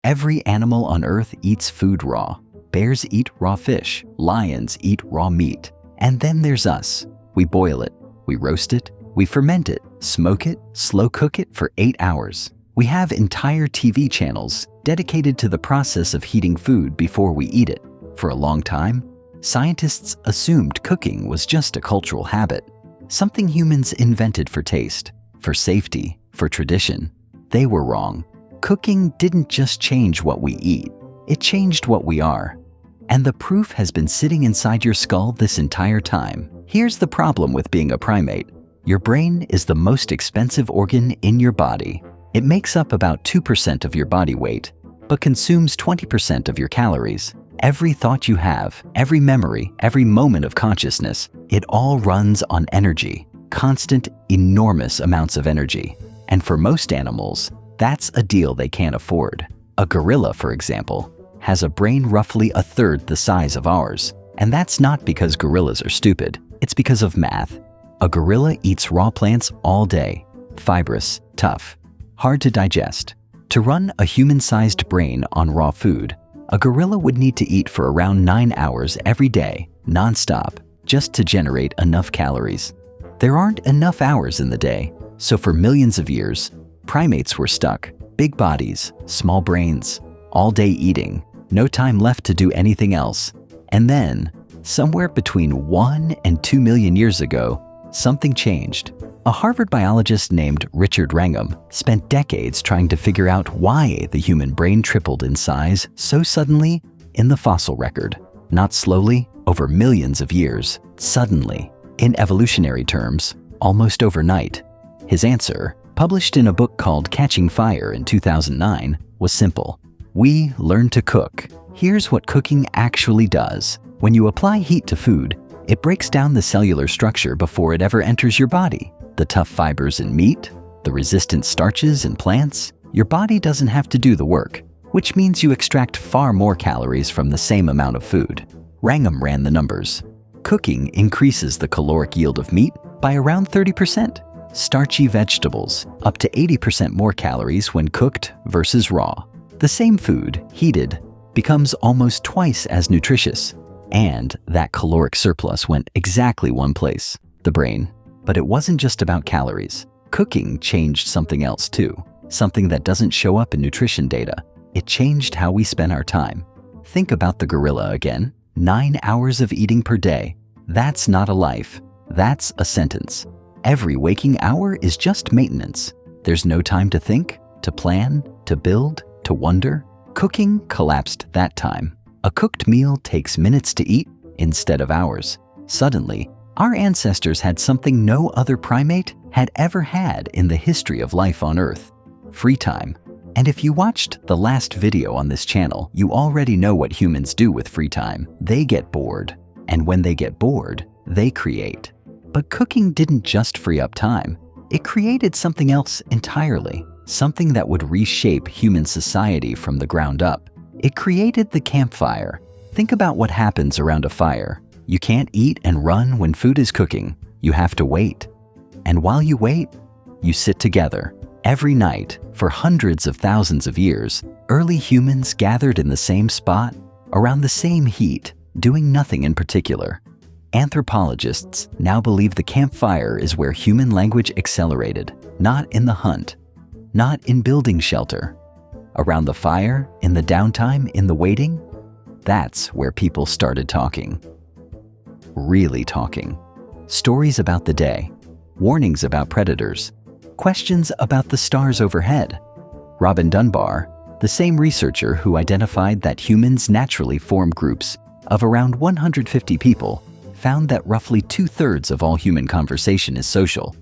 Every animal on Earth eats food raw. Bears eat raw fish, lions eat raw meat. And then there's us. We boil it, we roast it, we ferment it, smoke it, slow cook it for 8 hours. We have entire TV channels dedicated to the process of heating food before we eat it. For a long time, scientists assumed cooking was just a cultural habit, something humans invented for taste, for safety, for tradition. They were wrong. Cooking didn't just change what we eat, it changed what we are. And the proof has been sitting inside your skull this entire time. Here's the problem with being a primate. Your brain is the most expensive organ in your body. It makes up about 2% of your body weight, but consumes 20% of your calories. Every thought you have, every memory, every moment of consciousness, it all runs on energy. Constant, enormous amounts of energy. And for most animals, that's a deal they can't afford. A gorilla, for example, has a brain roughly a third the size of ours. And that's not because gorillas are stupid, it's because of math. A gorilla eats raw plants all day, fibrous, tough, hard to digest. To run a human-sized brain on raw food, a gorilla would need to eat for around 9 hours every day, non-stop, just to generate enough calories. There aren't enough hours in the day, so for millions of years, primates were stuck. Big bodies, small brains, all day eating, no time left to do anything else. And then, somewhere between 1 and 2 million years ago, something changed. A Harvard biologist named Richard Wrangham spent decades trying to figure out why the human brain tripled in size so suddenly in the fossil record. Not slowly, over millions of years, suddenly. In evolutionary terms, almost overnight. His answer, published in a book called Catching Fire in 2009, was simple. We learned to cook. Here's what cooking actually does. When you apply heat to food, it breaks down the cellular structure before it ever enters your body. The tough fibers in meat, the resistant starches in plants, your body doesn't have to do the work, which means you extract far more calories from the same amount of food. Wrangham ran the numbers. Cooking increases the caloric yield of meat by around 30%. Starchy vegetables, up to 80% more calories when cooked versus raw. The same food, heated, becomes almost twice as nutritious. And that caloric surplus went exactly one place, the brain. But it wasn't just about calories. Cooking changed something else too, something that doesn't show up in nutrition data. It changed how we spend our time. Think about the gorilla again. 9 hours of eating per day. That's not a life. That's a sentence. Every waking hour is just maintenance. There's no time to think, to plan, to build, to wonder. Cooking collapsed that time. A cooked meal takes minutes to eat instead of hours. Suddenly, our ancestors had something no other primate had ever had in the history of life on Earth: free time. And if you watched the last video on this channel, you already know what humans do with free time. They get bored. And when they get bored, they create. But cooking didn't just free up time. It created something else entirely, something that would reshape human society from the ground up. It created the campfire. Think about what happens around a fire. You can't eat and run when food is cooking. You have to wait. And while you wait, you sit together. Every night, for hundreds of thousands of years, early humans gathered in the same spot, around the same heat, doing nothing in particular. Anthropologists now believe the campfire is where human language accelerated, not in the hunt, not in building shelter. Around the fire, in the downtime, in the waiting, that's where people started talking. Really talking. Stories about the day, warnings about predators, questions about the stars overhead. Robin Dunbar, the same researcher who identified that humans naturally form groups of around 150 people, found that roughly 2/3 of all human conversation is social.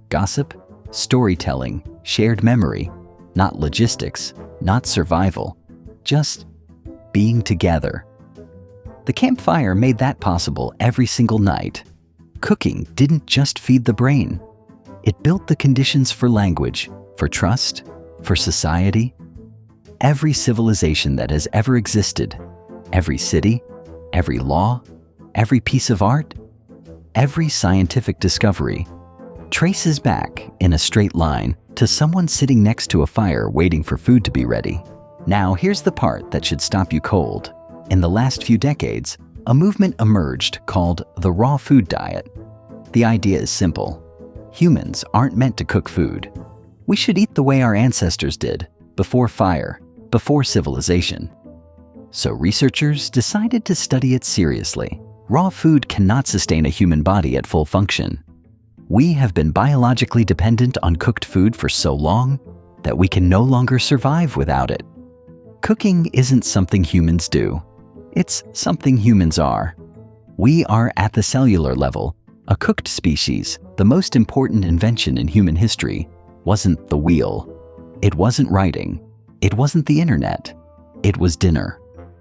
Gossip, storytelling, shared memory, not logistics, not survival, just being together. The campfire made that possible every single night. Cooking didn't just feed the brain. It built the conditions for language, for trust, for society. Every civilization that has ever existed, every city, every law, every piece of art, every scientific discovery, traces back in a straight line to someone sitting next to a fire waiting for food to be ready. Now, here's the part that should stop you cold. In the last few decades, a movement emerged called the raw food diet. The idea is simple. Humans aren't meant to cook food. We should eat the way our ancestors did, before fire, before civilization. So researchers decided to study it seriously. Raw food cannot sustain a human body at full function. We have been biologically dependent on cooked food for so long that we can no longer survive without it. Cooking isn't something humans do. It's something humans are. We are at the cellular level, a cooked species. The most important invention in human history wasn't the wheel. It wasn't writing. It wasn't the internet. It was dinner.